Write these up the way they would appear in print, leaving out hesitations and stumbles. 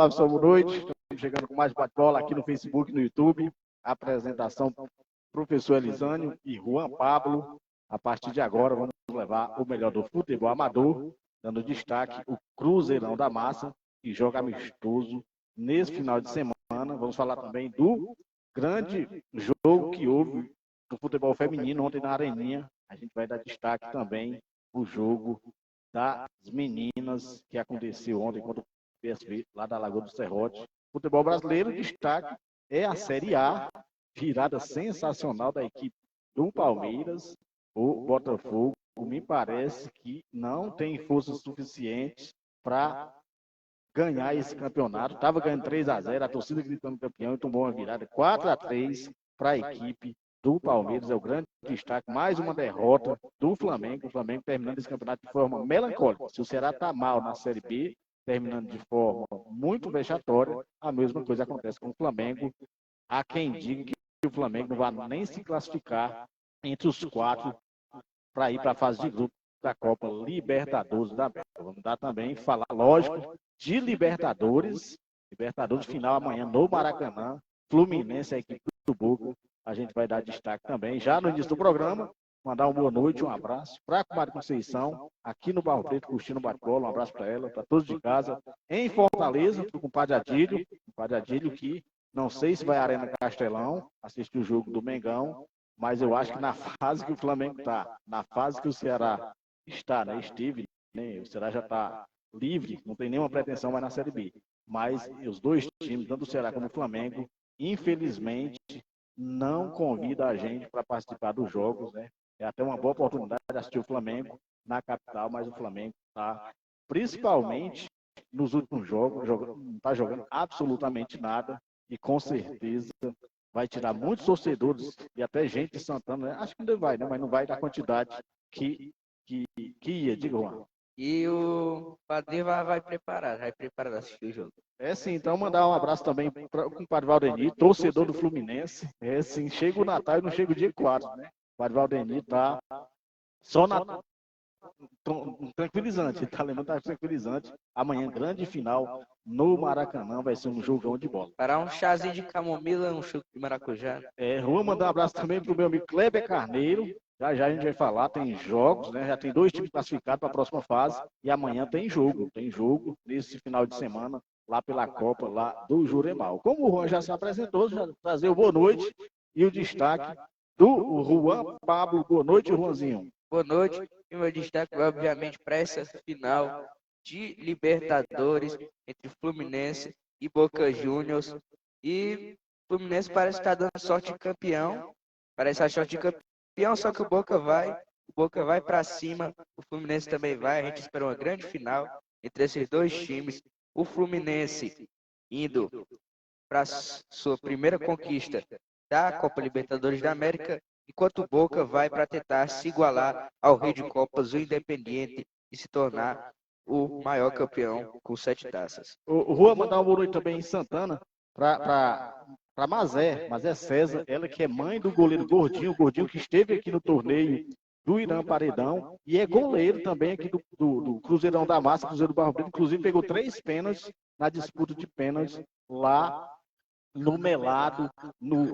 Olá, pessoal, boa noite. Estamos chegando com mais bate-bola aqui no Facebook e no YouTube. A apresentação professor Elisânio e Juan Pablo. A partir de agora, vamos levar o melhor do futebol amador, dando destaque o Cruzeirão da Massa, que joga amistoso nesse final de semana. Vamos falar também do grande jogo que houve do futebol feminino ontem na Areninha. A gente vai dar destaque também o jogo das meninas que aconteceu ontem contra o PSV, lá da Lagoa do Serrote. Futebol brasileiro, destaque é a Série A, virada sensacional da equipe do Palmeiras. O Botafogo, me parece que não tem força suficiente para ganhar esse campeonato. Estava ganhando 3-0, a torcida gritando campeão e tomou uma virada 4-3 para a equipe do Palmeiras. É o grande destaque. Mais uma derrota do Flamengo. O Flamengo terminando esse campeonato de forma melancólica. Se o Ceará está mal na Série B, terminando de forma muito vexatória, a mesma coisa acontece com o Flamengo. Há quem diga que o Flamengo não vai nem se classificar entre os 4 para ir para a fase de grupo da Copa Libertadores da América. Vamos dar também, falar, lógico, de Libertadores. Libertadores final amanhã no Maracanã. Fluminense, a equipe do Boca. A gente vai dar destaque também. Já no início do programa, mandar uma boa noite, um abraço para a comadre Conceição, aqui no Barro Preto, curtindo o bate-bola. Um abraço para ela, para todos de casa. Em Fortaleza, para o compadre Adílio, que não sei se vai à Arena Castelão assistir o jogo do Mengão, mas eu acho que na fase que o Flamengo está, na fase que o Ceará está, né, esteve, né, o Ceará já está livre, não tem nenhuma pretensão mais na Série B. Mas os dois times, tanto o Ceará como o Flamengo, infelizmente, não convida a gente para participar dos jogos, né? É até uma boa oportunidade de assistir o Flamengo na capital, mas o Flamengo está, principalmente nos últimos jogos, não está jogando absolutamente nada e com certeza vai tirar muitos torcedores e até gente de Santana, né? Acho que ainda vai, né? Mas não vai da quantidade que ia, diga, Juan. E o Padre vai preparar para assistir o jogo. É sim, então mandar um abraço também para o compadre Valdemir, torcedor do Fluminense. É sim, chega o Natal e não chega o dia 4, né? O padre Valdemir está só na tranquilizante, ele está lembrando, tá tranquilizante. Amanhã, grande final no Maracanã, vai ser um jogão de bola. Para um chazinho de camomila, um chute de maracujá. Vou mandar um abraço também para o meu amigo Kleber Carneiro. Já a gente vai falar, tem jogos, né? Já tem 2 times classificados para a próxima fase e amanhã tem jogo nesse final de semana lá pela Copa lá do Juremal. Como o Juan já se apresentou, já trazer o boa noite e o destaque do Juan Pablo. Boa noite, Juanzinho. Boa noite. E meu destaque vai, obviamente, para essa final de Libertadores entre Fluminense e Boca Juniors. E Fluminense parece estar dando sorte de campeão. Parece a sorte de campeão, só que o Boca vai para cima. O Fluminense também vai. A gente espera uma grande final entre esses dois times. O Fluminense indo para sua primeira conquista da Copa Libertadores da América, enquanto o Boca vai para tentar se igualar ao Rei de Copas, o Independiente, e se tornar o maior campeão com 7 taças. O Juan mandar um boa noite também em Santana para Mazé César, ela que é mãe do goleiro Gordinho, que esteve aqui no torneio do Irã Paredão e é goleiro também aqui do Cruzeirão da Massa, Cruzeiro do Barro Preto, inclusive pegou 3 pênaltis na disputa de pênaltis lá no Melado, no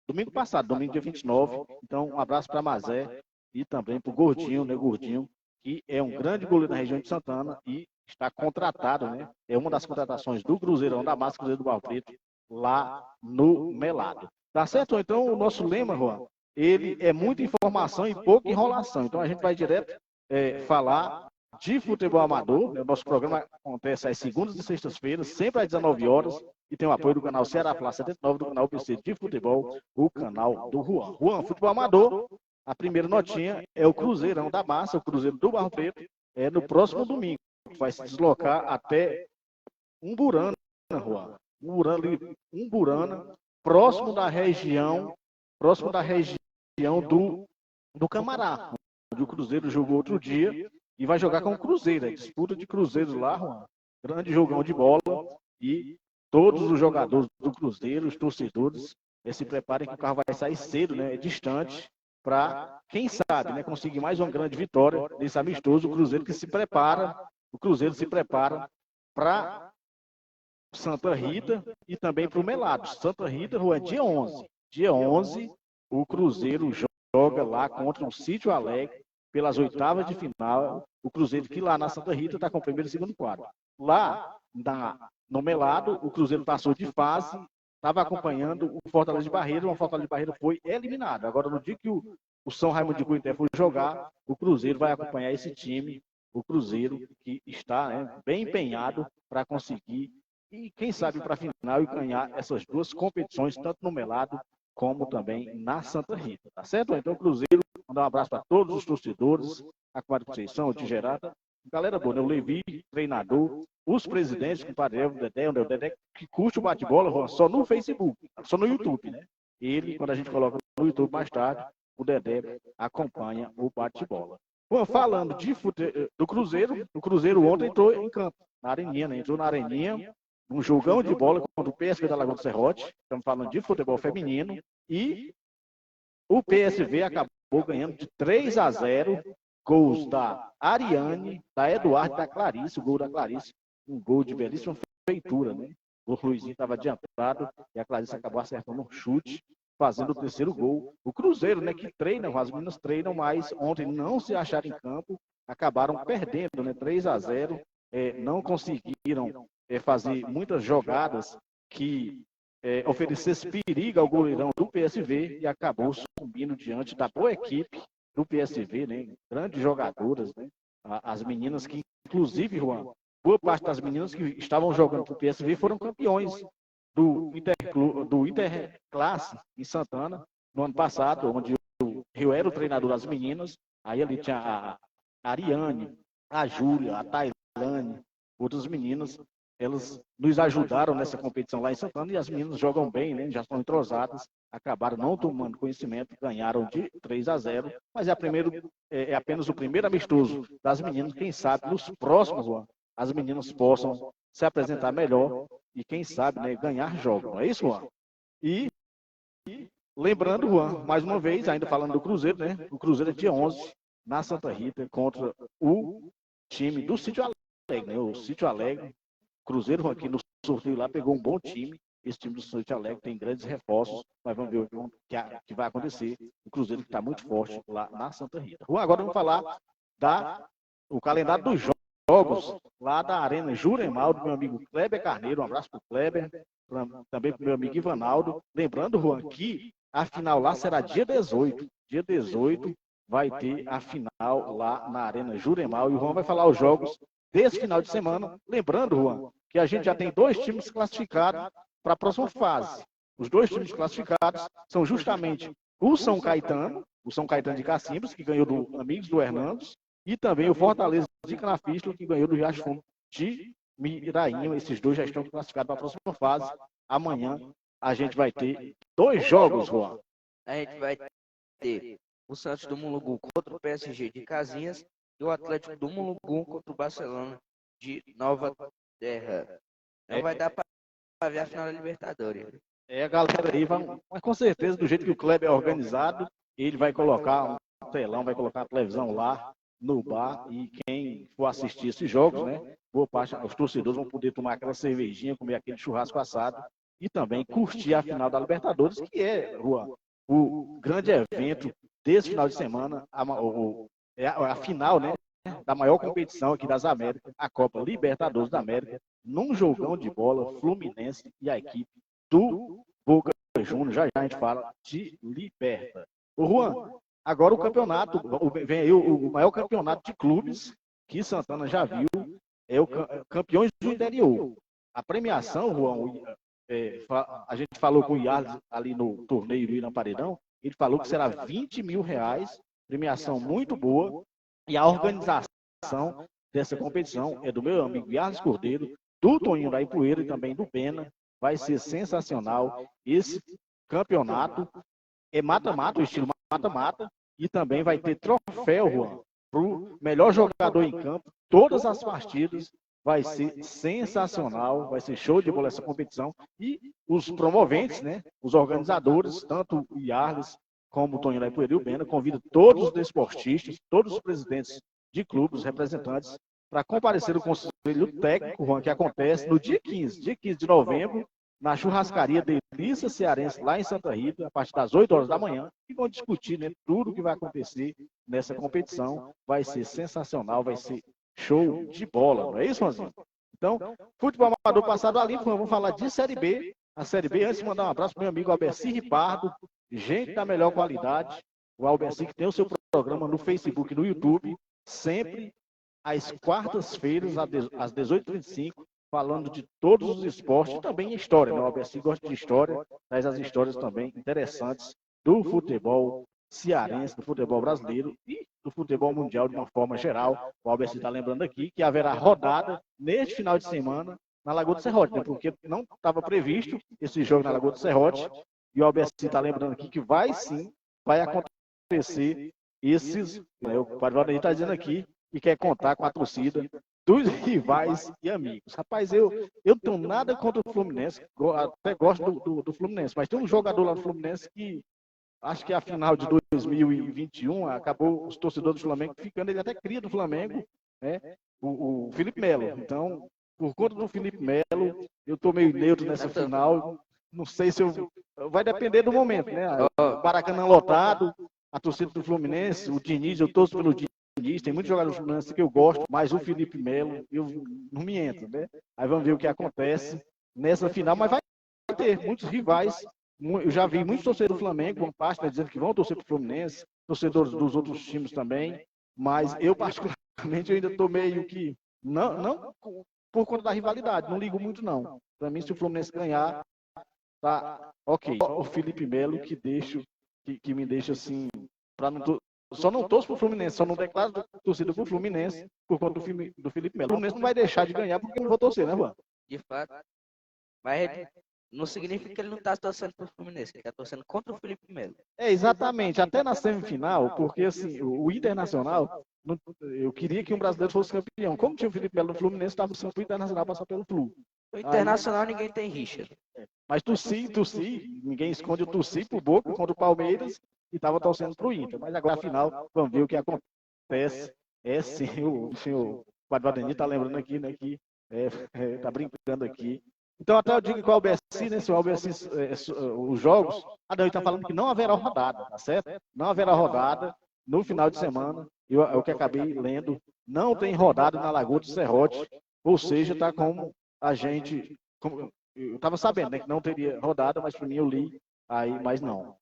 domingo passado, domingo dia 29. Então, um abraço para Mazé e também para o Gordinho, né, Gordinho, que é um grande goleiro na região de Santana e está contratado, né? É uma das contratações do Cruzeirão da Massa, Cruzeiro do Barro Preto, lá no Melado. Tá certo? Então, o nosso lema, Juan, ele é muita informação e pouca enrolação. Então, a gente vai direto falar de futebol amador. O nosso programa acontece às segundas e sextas-feiras, sempre às 19 horas, e tem o apoio do canal Ceará Fla 79, do canal PC de futebol, o canal do Juan. Juan, futebol amador, a primeira notinha é o Cruzeirão da Massa, o Cruzeiro do Barro Preto, no próximo domingo. Vai se deslocar até Umburana, Juan. Umburana, próximo da região do Camará, onde o Cruzeiro jogou outro dia e vai jogar com o Cruzeiro. Disputa de Cruzeiros lá, Juan. Grande jogão de bola e todos os jogadores do Cruzeiro, os torcedores, se preparem que o carro vai sair cedo, né? É distante, para, quem sabe, né, conseguir mais uma grande vitória nesse amistoso. O Cruzeiro se prepara para Santa Rita e também para o Melados. Santa Rita, Juan, dia 11. Dia 11, o Cruzeiro joga lá contra o Sítio Alegre pelas oitavas de final. O Cruzeiro que lá na Santa Rita está com o primeiro e segundo quadro. Lá no Melado, o Cruzeiro passou de fase, estava acompanhando o Fortaleza de Barreira, o Fortaleza de Barreira foi eliminado. Agora, no dia que o São Raimundo de Cuité for jogar, o Cruzeiro vai acompanhar esse time, o Cruzeiro que está, né, bem empenhado para conseguir, e quem sabe para a final, e ganhar essas duas competições, tanto no Melado como também na Santa Rita, tá certo? Então, Cruzeiro, mandar um abraço para todos os torcedores, a Comadre Conceição, o Tigerata, galera boa, né? O Levi, treinador, os presidentes, o Padre o Dedé, que curte o bate-bola só no Facebook, só no YouTube, né? Ele, quando a gente coloca no YouTube mais tarde, o Dedé acompanha o bate-bola. Bom, falando do Cruzeiro, o Cruzeiro ontem entrou em campo, na Areninha, né? Entrou na Areninha, um jogão de bola contra o PSV da Lagoa do Serrote. Estamos falando de futebol feminino. E o PSV acabou ganhando de 3-0. Gols da Ariane, da Eduardo e da Clarice. O gol da Clarice, um gol de belíssima feitura, né? O Luizinho estava adiantado e a Clarice acabou acertando um chute, fazendo o terceiro gol. O Cruzeiro, né, que treina, as meninas treinam, mas ontem não se acharam em campo, acabaram perdendo, né? 3-0. Não conseguiram fazer muitas jogadas que oferecesse perigo ao goleirão do PSV e acabou subindo diante da boa equipe do PSV, né? Grandes jogadoras, né? As meninas que, inclusive, Juan, boa parte das meninas que estavam jogando para o PSV foram campeões do Interclasse em Santana no ano passado, onde o Rio era o treinador das meninas. Aí ali tinha a Ariane, a Júlia, a Tailane, outras meninas. Elas nos ajudaram nessa competição lá em Santana e as meninas jogam bem, né? Já estão entrosadas, acabaram não tomando conhecimento, ganharam de 3-0, mas é apenas o primeiro amistoso das meninas. Quem sabe nos próximos, Juan, as meninas possam se apresentar melhor e quem sabe, né, ganhar jogos. Não é isso, Juan? E lembrando, Juan, mais uma vez, ainda falando do Cruzeiro, né? O Cruzeiro é dia 11 na Santa Rita contra o time do Sítio Alegre, né? O Sítio Alegre. Cruzeiro aqui no sorteio lá pegou um bom time. Esse time do Sítio Alegre tem grandes reforços. Mas vamos ver o que vai acontecer. O Cruzeiro que está muito forte lá na Santa Rita. Agora vamos falar do calendário dos jogos lá da Arena Juremal, do meu amigo Kleber Carneiro. Um abraço para o Kleber. Também para o meu amigo Ivanaldo. Lembrando, Juan, que a final lá será dia 18. Dia 18 vai ter a final lá na Arena Juremal. E o Juan vai falar os jogos desse final de semana. Lembrando, Juan, que a gente já tem 2 times classificados para a próxima fase. Os 2 times classificados são justamente o São Caetano de Cacimbas, que ganhou do Amigos do Hernandes, e também o Fortaleza de Canafístula, que ganhou do Riacho Fundo de Mirainho. Esses 2 já estão classificados para a próxima fase. Amanhã a gente vai ter 2 jogos, Juan. A gente vai ter o Santos do Mulungu contra o PSG de Casinhas e o Atlético do Mulungu contra o Barcelona de Nova Terra. Não vai dar para ver a final da Libertadores. A galera aí vai, mas com certeza, do jeito que o Kleber é organizado, ele vai colocar um telão, vai colocar a televisão lá no bar, e quem for assistir esses jogos, né, boa parte, os torcedores vão poder tomar aquela cervejinha, comer aquele churrasco assado e também curtir a final da Libertadores, que é, Juan, o grande evento desse final de semana, a final, né, da maior competição aqui das Américas, a Copa Libertadores da América, num jogão de bola, Fluminense e a equipe do Boca Juniors. Já a gente fala de Liberta. Juan, agora o campeonato, vem aí o maior campeonato de clubes, que Santana já viu, é o Campeões do Interior. A premiação, Juan, a gente falou com o Yarles ali no torneio do Irã Paredão, ele falou que será R$20 mil, premiação muito boa, e a organização dessa competição é do meu amigo Yarles Cordeiro, do Toninho da Ipueira e também do Pena. Vai ser sensacional. Esse campeonato é mata-mata, o estilo mata-mata, e também vai ter troféu, Juan, para o melhor jogador em campo. Todas as partidas vai ser sensacional, vai ser show de bola essa competição. E os promoventes, né, os organizadores, tanto o Yarles como o Toninho da Ipueira e o Bena, convidam todos os desportistas, todos os presidentes de clubes, os representantes, para comparecer ao Conselho Técnico, Juan, que acontece no dia 15 de novembro, na churrascaria Delícia Cearense, lá em Santa Rita, a partir das 8 horas da manhã, e vão discutir, né, tudo o que vai acontecer nessa competição. Vai ser sensacional, vai ser show de bola, não é isso, Juanzinho? Então, futebol amador passado ali, vamos falar de Série B. A Série B, antes de mandar um abraço para o meu amigo Alberci Ripardo, gente da melhor qualidade. O Alberci que tem o seu programa no Facebook e no YouTube, sempre às quartas-feiras, às 18h25, falando de todos os esportes e também história, né? O Alberci gosta de história, traz as histórias também interessantes do futebol cearense, do futebol brasileiro e do futebol mundial de uma forma geral. O Alberci está lembrando aqui que haverá rodada neste final de semana na Lagoa do Serrote, né? Porque não estava previsto esse jogo na Lagoa do Serrote, e o Alberci está lembrando aqui que vai acontecer esses, né? O Padre Valdir está dizendo aqui que quer contar com a torcida dos rivais e amigos. Rapaz, eu não tenho nada contra o Fluminense, até gosto do Fluminense, mas tem um jogador lá do Fluminense que, acho que a final de 2021, acabou os torcedores do Flamengo ficando, ele até cria do Flamengo, né? O Felipe Melo. Então, por conta do Felipe Melo, eu estou meio neutro nessa final, não sei se eu... Vai depender do momento, né? O Maracanã lotado, a torcida do Fluminense, o Diniz, eu torço pelo Diniz. Tem muitos jogadores do Fluminense que eu gosto, mas o Felipe Melo, eu não me entro, né? Aí vamos ver o que acontece nessa final, mas vai ter muitos rivais. Eu já vi muitos torcedores do Flamengo, uma parte dizendo que vão torcer para o Fluminense, torcedores dos outros times também, mas eu particularmente eu ainda estou meio que, não por conta da rivalidade, não ligo muito não. Para mim, se o Fluminense ganhar, tá ok. O Felipe Melo que me deixa assim, para não... Só não torço pro Fluminense, só não declaro torcida pro Fluminense por conta do Felipe Melo. O Fluminense não vai deixar de ganhar porque eu não vou torcer, né, Juan? De fato. Mas não significa que ele não está torcendo pro Fluminense, ele está torcendo contra o Felipe Melo. É, exatamente. Até na semifinal, porque assim, o Internacional, eu queria que um brasileiro fosse campeão. Como tinha o Felipe Melo no Fluminense, estava sendo o Internacional passar pelo Flu. O Internacional ninguém tem rixa. Mas torci, ninguém esconde o torci pro Boca contra o Palmeiras e estava torcendo pro Inter. Mas agora, afinal, vamos ver o que acontece. É sim, o senhor Guadagnini está lembrando aqui, né, que tá brincando aqui. Então, até eu digo que o Alberci, né, se o Alberci, os jogos, ele está falando que não haverá rodada, tá certo? Não haverá rodada no final de semana. É o que acabei lendo. Não tem rodada na Lagoa do Serrote, ou seja, está como a gente... Eu estava sabendo, né, que não teria rodada, mas para mim eu li aí, mas não.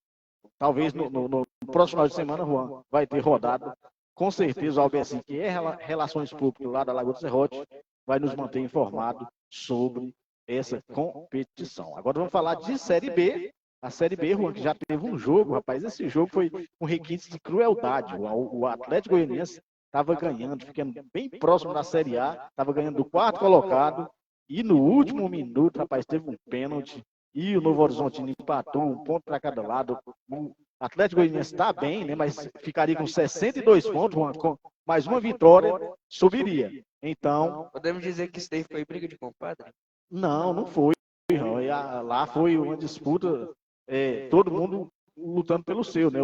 Talvez no próximo final de semana, Juan, vai ter rodada. Com certeza o Alberci, que é Relações Públicas lá da Lagoa do Serrote, vai nos manter informado sobre essa competição. Agora vamos falar de Série B. A Série B, Juan, que já teve um jogo, rapaz. Esse jogo foi um requinte de crueldade. O Atlético Goianiense estava ganhando, ficando bem próximo da Série A, estava ganhando do quarto colocado. E no último minuto, rapaz, teve um pênalti. E o Novo Horizontino empatou, um ponto para cada lado. O Atlético Goianiense está bem, né? Mas ficaria com 62 pontos, Juan, com mais uma vitória, subiria. Então... Podemos dizer que isso daí foi briga de compadre? Não foi. Lá foi uma disputa, todo mundo lutando pelo seu, né?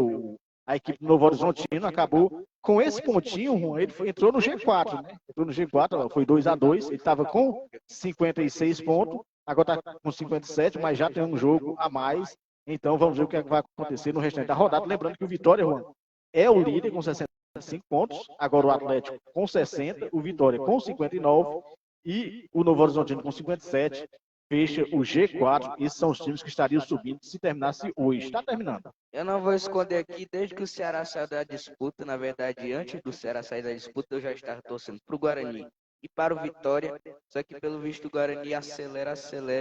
A equipe do Novo Horizontino acabou com esse pontinho, Juan, ele entrou no G4, né? Entrou no G4, foi 2-2, ele estava com 56 pontos, agora está com 57, mas já tem um jogo a mais. Então vamos ver o que vai acontecer no restante da rodada. Lembrando que o Vitória, Juan, é o líder com 65 pontos, agora o Atlético com 60, o Vitória com 59 e o Novo Horizontino com 57. fecha o G4. Esses são os times que estariam subindo se terminasse hoje. Está terminando. Eu não vou esconder aqui, desde que o Ceará saiu da disputa, na verdade, antes do Ceará sair da disputa, eu já estava torcendo para o Guarani e para o Vitória, só que pelo visto o Guarani acelera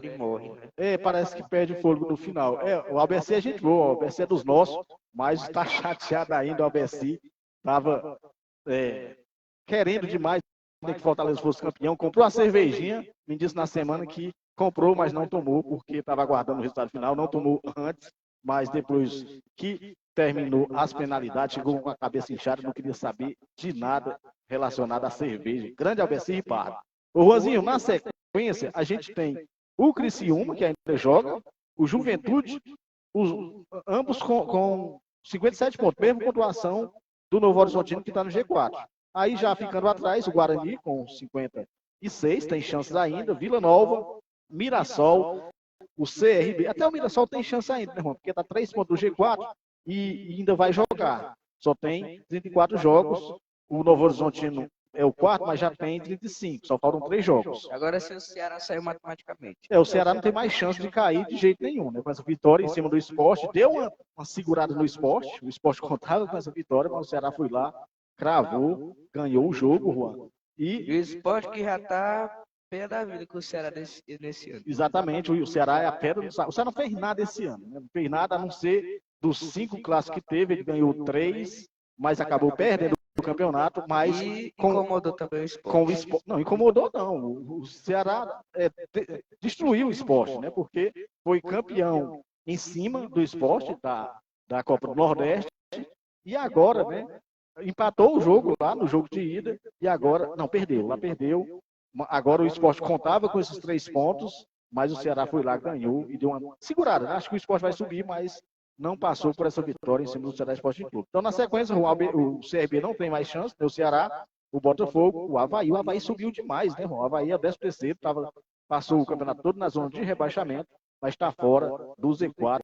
e morre, né? Parece que perde o fôlego no final. O ABC é gente boa, o ABC é dos nossos, mas está chateado ainda. O ABC estava querendo demais que Fortaleza fosse campeão. Comprou a cervejinha, me disse na semana que comprou, mas não tomou, porque estava aguardando o resultado final. Não tomou antes, mas depois que terminou as penalidades, chegou com a cabeça inchada, não queria saber de nada relacionado à cerveja. Grande ABC e Ripardo. Ô, Juanzinho, na sequência, a gente tem o Criciúma, que ainda joga, o Juventude, ambos com 57 pontos, mesma pontuação do Novo Horizontino, que está no G4. Aí já ficando atrás, o Guarani com 56, tem chances ainda, Vila Nova, Mirassol, o CRB, até o Mirassol tem chance ainda, né, irmão? Porque está 3 pontos do G4 e ainda vai jogar. Só tem 34 jogos, o Novo Horizontino é o quarto, mas já tem 35, só faltam 3 jogos. Agora se o Ceará saiu matematicamente. O Ceará não tem mais chance de cair de jeito nenhum, né? Com essa vitória em cima do Sport, deu uma segurada no Sport, o Sport contava com essa vitória, mas o Ceará foi lá, cravou, ganhou o jogo, Juan. E o Sport que já está pé da vida com o Ceará nesse ano. Exatamente, o Ceará é a pedra do Ceará. O Ceará não fez nada esse ano, né? Não fez nada a não ser dos 5 clássicos que teve, ele ganhou 3, mas acabou perdendo o campeonato, mas incomodou também o Sport. Com o Sport. Não, incomodou não. O Ceará destruiu o Sport, né? Porque foi campeão em cima do Sport da Copa do Nordeste e agora, né? Empatou o jogo lá no jogo de ida e agora não perdeu. Lá perdeu. Agora o Sport contava com esses 3 pontos, mas o Ceará foi lá, ganhou e deu uma segurada. Né? Acho que o Sport vai subir, mas não passou por essa vitória em cima do Ceará Esporte Clube. Então, na sequência, o CRB não tem mais chance, né? O Ceará, o Botafogo, o Avaí subiu demais, né, irmão? O Avaí é 13º, passou o campeonato todo na zona de rebaixamento, mas está fora do Z4.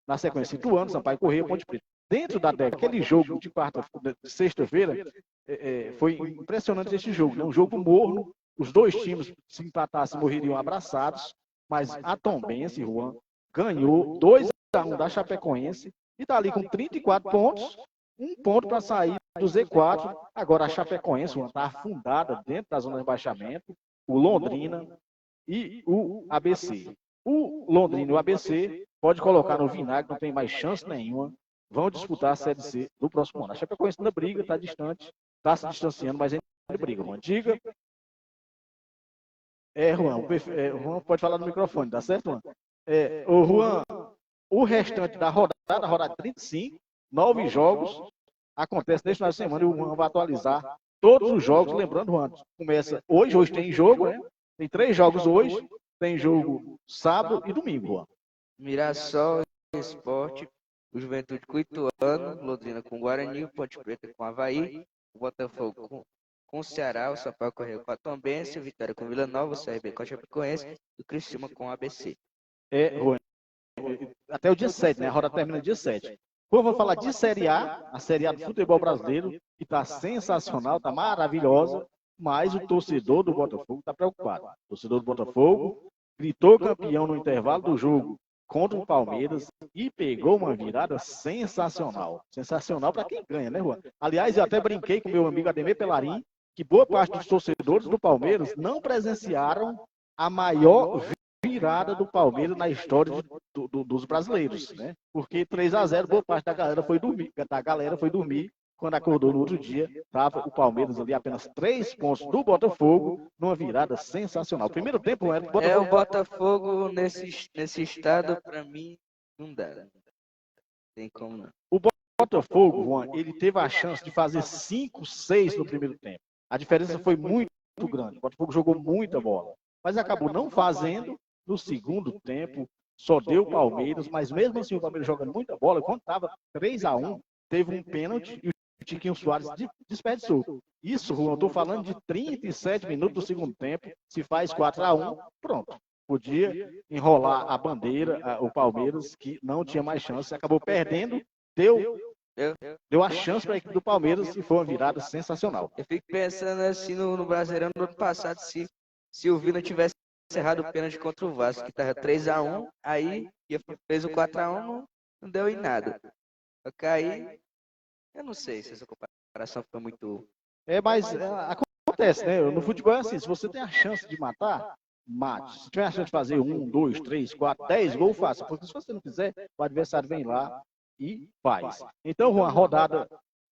Na sequência, Ituano, Sampaio Corrêa, Ponte Preta. Dentro da década, aquele jogo de sexta-feira, foi impressionante esse jogo, né? Um jogo morno, os dois times, se empatassem, morreriam abraçados, mas a Tombense, Juan, ganhou 2-1 da Chapecoense e está ali com 34 pontos, 1 ponto para sair do Z4. Agora a Chapecoense está afundada dentro da zona de rebaixamento, o Londrina e o ABC. O Londrina e o ABC pode colocar no vinagre, não tem mais chance nenhuma, vão disputar a Série C do próximo ano. A Chapecoense ainda briga, está distante, está se distanciando, mas ainda briga. Juan, diga. Juan, Juan pode falar no microfone, tá certo, Juan? O Juan, o restante da rodada 35, 9 jogos, acontece neste final de semana e o Juan vai atualizar todos os jogos. Lembrando, Juan, começa hoje tem jogo, né? Tem 3 jogos hoje, tem jogo sábado e domingo, Juan. Mirassol, Sport, o Juventude com o Ituano, Londrina com o Guarani, o Ponte Preta com o Avaí, o Botafogo com o Ceará, o Sampaio Corrêa com a Tombense, o Vitória com o Vila Nova, o CRB com a Chapecoense e o Criciúma com o ABC. Juan, até o dia 7, né? A roda termina dia 7. Pô, vou falar de Série A Série A do futebol brasileiro, que está sensacional, está maravilhosa, mas o torcedor do Botafogo está preocupado. O torcedor do Botafogo gritou campeão no intervalo do jogo contra o Palmeiras e pegou uma virada sensacional. Sensacional para quem ganha, né, Juan? Aliás, eu até brinquei com meu amigo Ademir Pelarim que boa parte dos torcedores do Palmeiras não presenciaram a maior virada do Palmeiras na história dos brasileiros, né? Porque 3-0, boa parte da galera foi dormir. Quando acordou no outro dia, estava o Palmeiras ali apenas 3 pontos do Botafogo, numa virada sensacional. Primeiro tempo, o Botafogo nesse estado, para mim, não dá. Não tem como não. O Botafogo, Juan, ele teve a chance de fazer 5-6 no primeiro tempo. A diferença foi muito grande. O Botafogo jogou muita bola, mas acabou não fazendo. No segundo tempo, só deu o Palmeiras, mas mesmo assim o Palmeiras jogando muita bola. Quando estava 3-1, teve um pênalti e o Tiquinho Soares desperdiçou. Isso, Juan, eu estou falando de 37 minutos do segundo tempo. Se faz 4-1, pronto. Podia enrolar a bandeira, o Palmeiras, que não tinha mais chance, acabou perdendo, deu a chance para a equipe do Palmeiras e foi uma virada sensacional. Eu fico pensando assim no Brasileirão do ano passado, se o Vina tivesse errado o pênalti contra o Vasco, que tava 3-1, aí fez o 4-1, não deu em nada. Só que aí, eu não sei se essa comparação foi muito... Mas acontece, né? No futebol é assim, se você tem a chance de matar, mate. Se tiver a chance de fazer 1, 2, 3, 4, 10 gols, faça. Porque se você não fizer, o adversário vem lá e faz. Então, uma rodada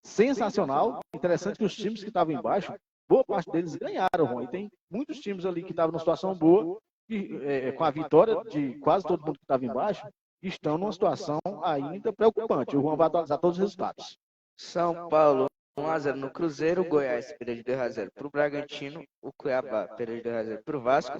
sensacional. Interessante que os times que estavam embaixo, boa parte deles ganharam, Juan. E tem muitos times ali que estavam numa situação boa, e, com a vitória de quase todo mundo que estava embaixo, estão numa situação ainda preocupante. O Juan vai atualizar todos os resultados. São Paulo 1-0 no Cruzeiro, o Goiás perdeu de 2-0 para o Bragantino, o Cuiabá perdeu de 2-0 para o Vasco,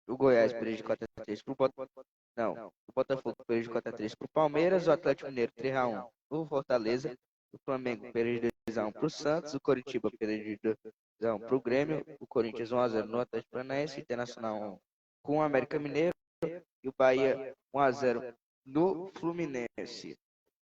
o Goiás perdeu de 4-3 para o Botafogo. Não, o Botafogo perdeu de 4-3 para o Palmeiras, o Atlético Mineiro 3-1 para o Fortaleza, o Flamengo perdeu de 2-1 para o Santos, o Coritiba perdeu de 2-1 para o Grêmio, o Corinthians 1-0 no Atlético Paranaense, o Internacional 1 com o América Mineiro e o Bahia 1-0 no Fluminense.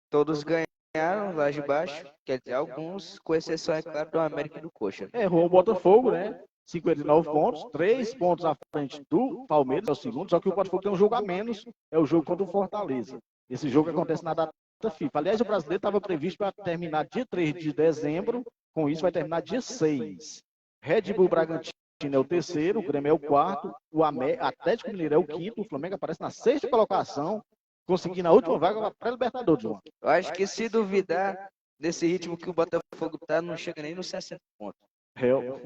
Todos ganharam lá de baixo, quer dizer, alguns, com exceção, é claro, do América e do Coxa. Errou o Botafogo, né? 59 pontos, 3 pontos à frente do Palmeiras, é o segundo, só que o Botafogo tem um jogo a menos, é o jogo contra o Fortaleza. Esse jogo acontece na data FIFA. Aliás, o brasileiro estava previsto para terminar dia 3 de dezembro, com isso vai terminar dia 6. Red Bull Bragantino é o terceiro, o Grêmio é o quarto, o Atlético Mineiro é o quinto, o Flamengo aparece na sexta colocação, conseguindo a última vaga para a Libertadores, João. Eu acho que se duvidar desse ritmo que o Botafogo tá, não chega nem nos 60 pontos.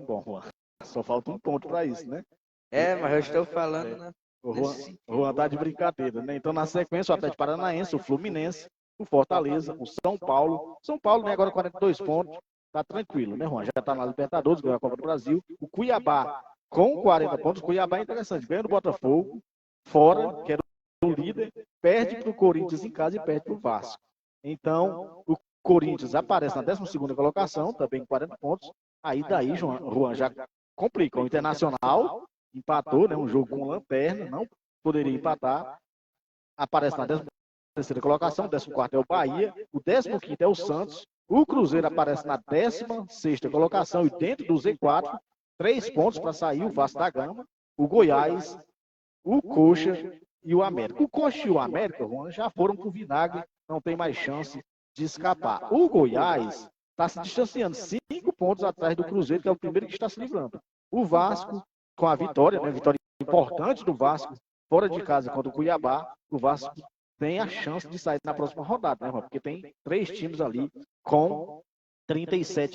Bom, Juan, só falta um ponto para isso, né? Mas eu estou falando, né? O Juan tá de brincadeira, né? Então, na sequência, o Atlético Paranaense, o Fluminense, o Fortaleza, o São Paulo. São Paulo, né, agora 42 pontos. Tá tranquilo, né, Juan? Já tá na Libertadores, ganhou a Copa do Brasil. O Cuiabá, com 40 pontos. O Cuiabá é interessante. Ganha do Botafogo, fora, que era o líder. Perde pro Corinthians em casa e perde pro Vasco. Então, o Corinthians aparece na 12ª colocação, também com 40 pontos. Aí daí, Juan, já complica. O Internacional empatou, né? Um jogo com lanterna, não poderia empatar. Aparece na 13ª colocação, o 14º é o Bahia, o 15º é o Santos, o Cruzeiro aparece na 16ª colocação e dentro do Z4, 3 pontos para sair o Vasco da Gama, o Goiás, o Coxa e o América. O Coxa e o América, Juan, já foram para o vinagre, não tem mais chance de escapar. O Goiás está se distanciando 5 pontos atrás do Cruzeiro, que é o primeiro que está se livrando. O Vasco, com a vitória, né, vitória importante do Vasco, fora de casa contra o Cuiabá, o Vasco tem a chance de sair na próxima rodada, né, porque tem 3 times ali com 37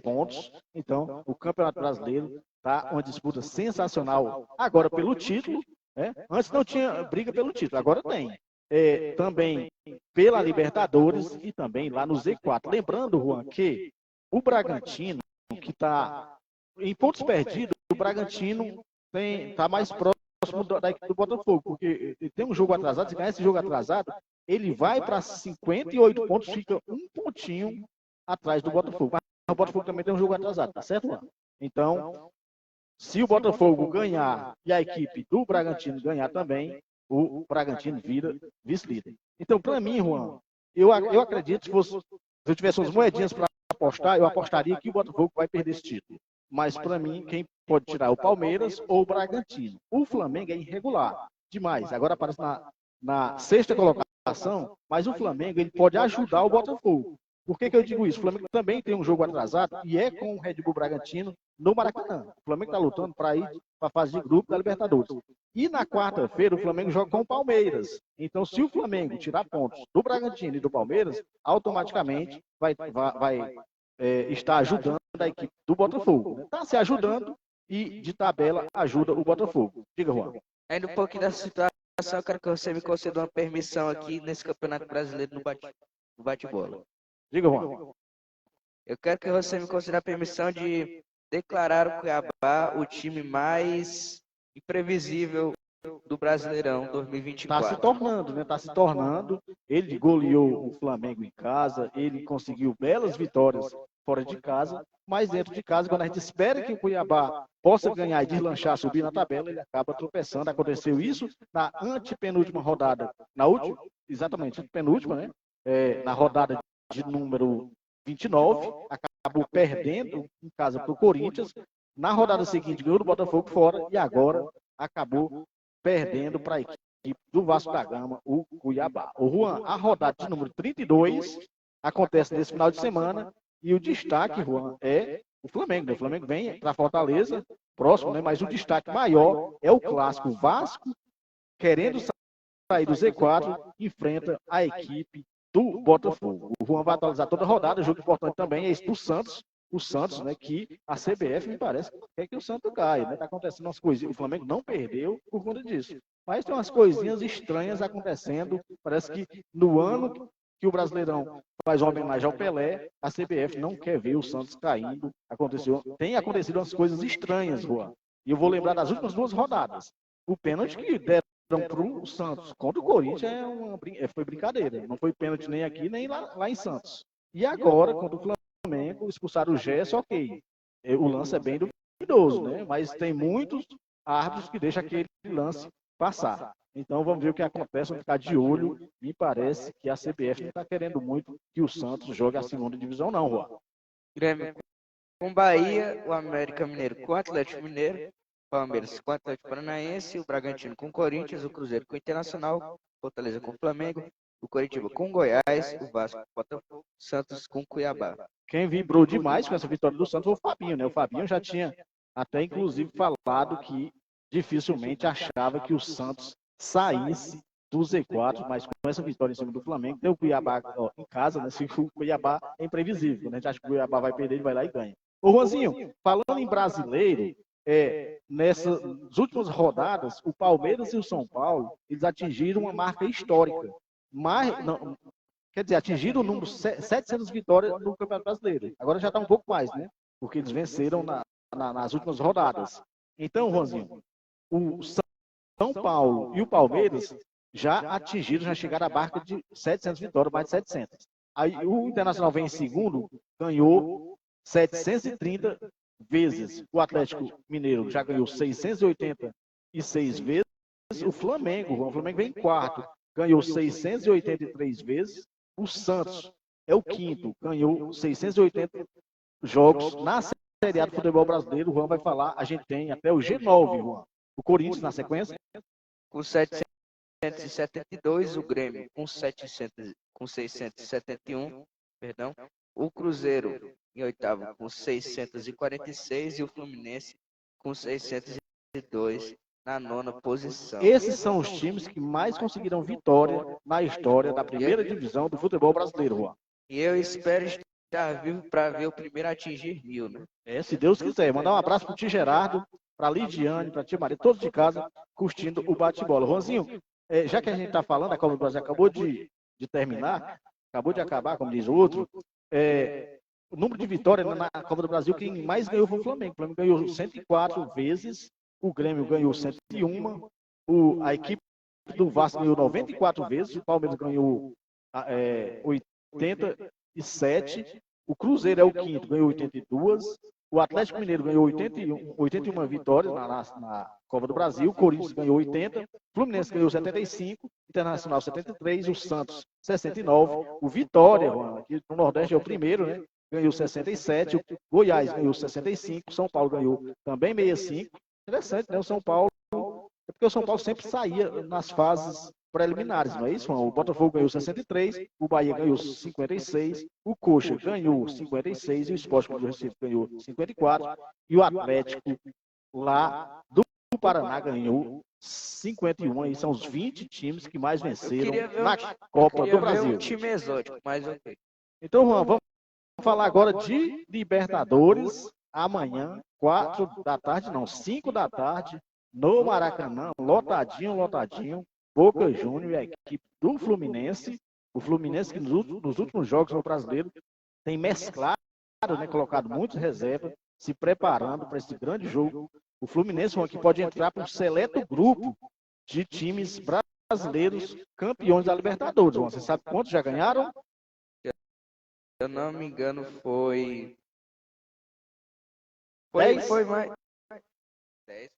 pontos. Então, o Campeonato Brasileiro está uma disputa sensacional agora pelo título. Né? Antes não tinha briga pelo título, agora tem. Também pela Libertadores e também lá no Z4. Lembrando, Juan, que o Bragantino, que está em pontos perdidos, o Bragantino está mais próximo da equipe do Botafogo, porque ele tem um jogo atrasado, se ganhar esse jogo atrasado, ele vai para 58 pontos, fica um pontinho atrás do Botafogo. Mas o Botafogo também tem um jogo atrasado, tá certo, Juan? Então, se o Botafogo ganhar e a equipe do Bragantino ganhar também, o Bragantino vira vice-líder. Então, para mim, Juan, eu acredito que se eu tivesse umas moedinhas para apostar, eu apostaria que o Botafogo vai perder esse título. Mas, para mim, quem pode tirar é o Palmeiras ou o Bragantino. O Flamengo é irregular demais. Agora aparece na 6ª colocação, mas o Flamengo ele pode ajudar o Botafogo. Por que eu digo isso? O Flamengo também tem um jogo atrasado e é com o Red Bull Bragantino no Maracanã. O Flamengo está lutando para ir para a fase de grupo da Libertadores. E na quarta-feira o Flamengo joga com o Palmeiras. Então, se o Flamengo tirar pontos do Bragantino e do Palmeiras, automaticamente vai estar ajudando a equipe do Botafogo. Está se ajudando e, de tabela, ajuda o Botafogo. Diga, Juan. Ainda um pouquinho da situação, eu quero que você me conceda uma permissão aqui nesse Campeonato Brasileiro no bate-bola. Diga, Juan. Eu quero que você me conceda a permissão de declarar o Cuiabá o time mais imprevisível do Brasileirão 2024. Está se tornando, né? Está se tornando. Ele goleou o Flamengo em casa, ele conseguiu belas vitórias fora de casa, mas dentro de casa, quando a gente espera que o Cuiabá possa ganhar e deslanchar, subir na tabela, ele acaba tropeçando. Aconteceu isso na antepenúltima rodada, na última, exatamente, penúltima, né? Na rodada de número 29, acabou perdendo em casa para o Corinthians. Na rodada seguinte, ganhou do Botafogo fora e agora acabou perdendo para a equipe do Vasco da Gama, o Cuiabá. O Juan, a rodada de número 32 acontece nesse final de semana e o destaque, Juan, é o Flamengo. Né? O Flamengo vem para Fortaleza, próximo, né? Mas o destaque maior é o clássico Vasco, querendo sair do Z4, enfrenta a equipe do Botafogo. O Juan vai atualizar toda a rodada, jogo importante também é esse do Santos, o Santos, né, que a CBF me parece que quer que o Santos caia, né? Tá acontecendo umas coisinhas, o Flamengo não perdeu por conta disso. Mas tem umas coisinhas estranhas acontecendo, parece que no ano que o Brasileirão faz uma homenagem ao Pelé, a CBF não quer ver o Santos caindo. Tem acontecido umas coisas estranhas, Juan. E eu vou lembrar das últimas duas rodadas. O pênalti que deram para o Santos contra o Corinthians foi brincadeira. Não foi pênalti nem aqui, nem lá em Santos. E agora, contra o Flamengo, expulsaram o Gerson, ok. O lance é bem duvidoso, né? Mas tem muitos árbitros que deixam aquele lance passar. Então vamos ver o que acontece, vamos ficar de olho. Me parece que a CBF não está querendo muito que o Santos jogue a segunda divisão, não, Juan. Grêmio com Bahia, o América Mineiro com o Atlético Mineiro, Palmeiras com o Atlético Paranaense, o Bragantino com o Corinthians, o Cruzeiro com o Internacional, Fortaleza com o Flamengo, o Coritiba com o Goiás, o Vasco com o Botafogo, Santos com o Cuiabá. Quem vibrou demais com essa vitória do Santos foi o Fabinho, né? O Fabinho já tinha até, inclusive, falado que dificilmente achava que o Santos saísse do Z4, mas com essa vitória em cima do Flamengo, tem o Cuiabá em casa, né? Se o Cuiabá é imprevisível, né? A gente acha que o Cuiabá vai perder, ele vai lá e ganha. Ô, Juanzinho, falando em brasileiro, nessas últimas rodadas, o Palmeiras e o São Paulo, eles atingiram uma marca histórica. Quer dizer, atingiram o número 700 vitórias no Campeonato Brasileiro. Agora já está um pouco mais, né? Porque eles venceram nas últimas rodadas. Então, Juanzinho, o São Paulo e o Palmeiras já chegaram à marca de 700 vitórias, mais de 700. Aí o Internacional vem em segundo, ganhou 730 vezes. O Atlético Mineiro já ganhou 686 vezes. O Flamengo vem em quarto, ganhou 683 vezes. O Santos é o quinto, ganhou 680 jogos na Série A do futebol brasileiro. O Juan vai falar, a gente tem até o G9, Juan. O Corinthians na sequência. Com 772, o Grêmio com 671, perdão. O Cruzeiro em oitavo com 646 e o Fluminense com 602 na nona posição. Esses são os times que mais conseguiram vitória na história da primeira divisão do futebol brasileiro, Juan. E eu espero estar vivo para ver o primeiro atingir 1000, né? Se Deus quiser. Mandar um abraço para o Tio Gerardo, para a Lidiane, para a Tia Maria, todos de casa, curtindo o bate-bola. Juanzinho, já que a gente está falando, a Copa do Brasil acabou de terminar, acabou de acabar, como diz o outro, o número de vitórias na Copa do Brasil, quem mais ganhou foi o Flamengo. O Flamengo ganhou 104 vezes, o Grêmio ganhou 101, a equipe do Vasco ganhou 94 vezes, o Palmeiras ganhou 87, o Cruzeiro é o quinto, ganhou 82, o Atlético Mineiro ganhou 81 vitórias na Copa do Brasil, o Corinthians ganhou 80, o Fluminense ganhou 75, Internacional 73, o Santos 69, o Vitória, aqui no Nordeste é o primeiro, né? Ganhou 67, o Goiás ganhou 65, o São Paulo ganhou também 65. Interessante, né? O São Paulo, é porque o São Paulo sempre saía nas fases preliminares, não é isso, Juan? O Botafogo ganhou 63, o Bahia ganhou 56, o Coxa ganhou 56, e o Sport Clube do Recife ganhou 54, e o Atlético lá do Paraná ganhou 51, aí são os 20 times que mais venceram na Copa do Brasil. Um time exótico, mas ok. Então, Juan, vamos falar agora de Libertadores. Amanhã, 5 da tarde, no Maracanã, lotadinho, Boca Juniors e a equipe do Fluminense. O Fluminense que nos últimos jogos no Brasileiro tem mesclado, né, colocado muitos reservas, se preparando para esse grande jogo. O Fluminense que pode entrar para um seleto grupo de times brasileiros campeões da Libertadores. Você sabe quantos já ganharam? Se eu não me engano, foi 10? Foi mais 10,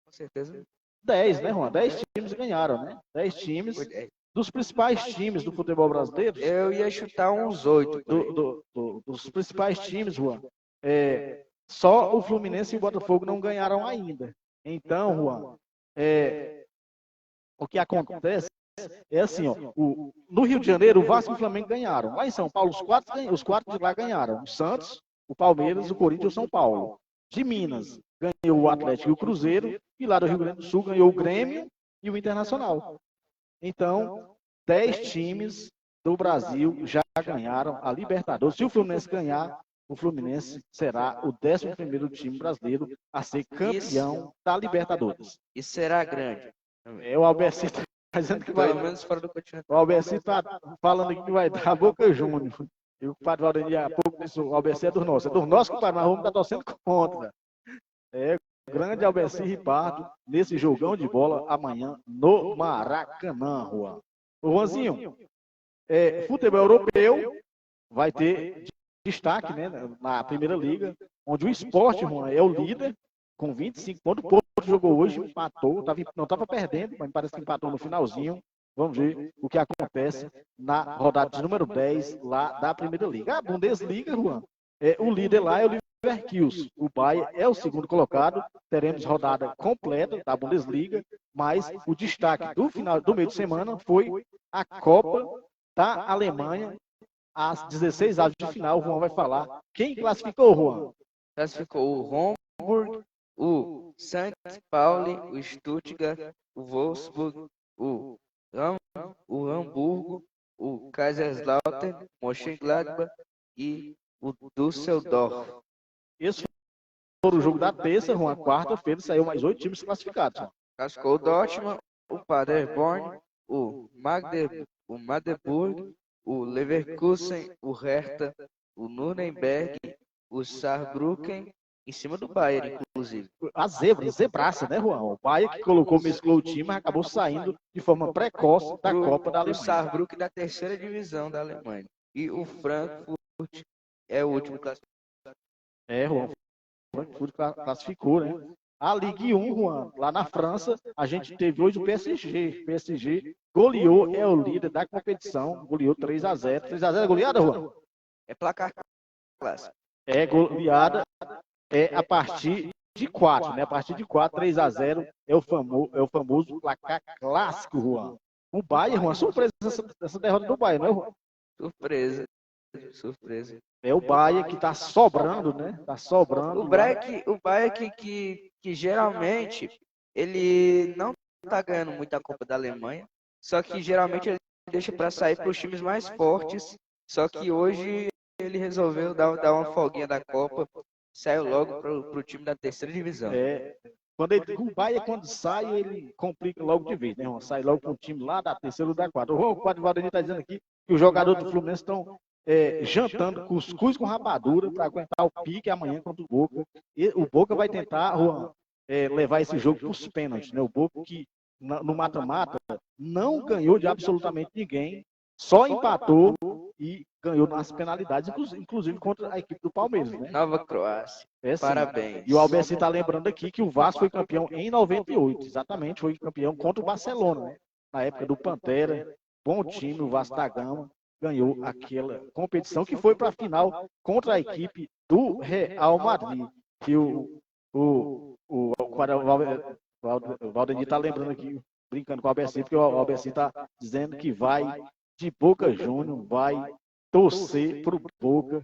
com certeza. 10, né, Juan? 10 times ganharam, né? 10 times dos principais times do futebol brasileiro. Eu ia chutar uns 8. Dos principais times, Juan. Só o Fluminense e o Botafogo não ganharam ainda. Então, Juan, o que acontece é assim, ó, no Rio de Janeiro, o Vasco e o Flamengo ganharam. Lá em São Paulo, os quatro de lá ganharam. O Santos, o Palmeiras, o Corinthians e o São Paulo. De Minas, ganhou o Atlético e o Cruzeiro. E lá do Rio Grande do Sul, ganhou o Grêmio e o Internacional. Então, 10 times do Brasil já ganharam a Libertadores. Se o Fluminense ganhar, o Fluminense será o 11º time brasileiro a ser campeão da Libertadores. E será grande. O Alberci está dizendo que vai. Pelo menos fora do continente. O Alberci está falando aqui que vai dar Boca Juniors. E o Padre Valdemir há pouco disse, o Alberci é dos nossos. É dos nossos, compadre, mas vamos estar torcendo contra. O grande Alberci Ripardo, nesse jogão de bola, amanhã, no Maracanã, Juan. O Juanzinho, futebol europeu vai ter destaque, né, na Primeira Liga, onde o Sport, Juan, é o líder, com 25 pontos. O Porto jogou hoje, empatou, não estava perdendo, mas parece que empatou no finalzinho. Vamos ver o que acontece na rodada de número 10 lá da Primeira Liga. A Bundesliga, Juan, o líder lá é o Leverkusen. O Bayern é o segundo colocado. Teremos rodada completa da Bundesliga, mas o destaque do final do meio de semana foi a Copa da Alemanha, às 16 horas de final. O Juan vai falar quem classificou, Juan. Classificou o Hamburg, o St. Pauli, o Stuttgart, o Wolfsburg, o Hamburgo, o Kaiserslautern, Mönchengladbach e o Düsseldorf. Esse foi o jogo da terça, Juan. Quarta-feira saiu mais 8 times classificados. Classificou o Dortmund, o Paderborn, o Magdeburg, o Leverkusen, o Hertha, o Nuremberg, o Saarbrücken, em cima do Bayern, inclusive. A zebraça, né, Juan? O Bayern que mesclou o time, mas acabou saindo de forma precoce da Copa da Alemanha. O Saarbrücken da terceira divisão da Alemanha. E o Frankfurt é o último classificado. Juan. O Frankfurt classificou, né? A Ligue 1, Juan, lá na França, a gente teve hoje o PSG. O PSG goleou, é o líder da competição, goleou 3-0. 3-0 é goleada, Juan? É placar clássico. É goleada, a partir de 4, né? A partir de 4, 3-0 é o famoso placar clássico, Juan. O Bayern, Juan, surpresa essa derrota do Bayern, não é, Juan? Surpresa. É o Bayern que está sobrando, né? Está sobrando. O Bayern que geralmente ele não está ganhando muita Copa da Alemanha, só que geralmente ele deixa para sair para os times mais fortes. Só que hoje ele resolveu dar uma folguinha da Copa, saiu logo para o time da terceira divisão. O Bayern, quando sai, ele complica logo de vez, né, Juan? Sai logo para um time lá da terceira ou da quarta. O Padre Valdemir está dizendo aqui que os jogadores do Fluminense estão jantando cuscuz com rapadura para aguentar o pique amanhã contra o Boca. E o Boca vai tentar, Juan, levar esse jogo para os pênaltis, né? O Boca que no mata-mata não ganhou de absolutamente ninguém, só empatou e ganhou nas penalidades, inclusive contra a equipe do Palmeiras, né? Nova Croácia. Parabéns. E o Alberci está lembrando aqui que o Vasco foi campeão em 98, exatamente, foi campeão contra o Barcelona, né? Na época do Pantera, bom time, o Vasco da Gama ganhou aquela competição que foi para a final contra a equipe do Real Madrid, que o Valdemir está lembrando aqui, brincando com o Alberci, porque o Alberci está dizendo que vai de Boca Júnior, vai torcer pro Boca.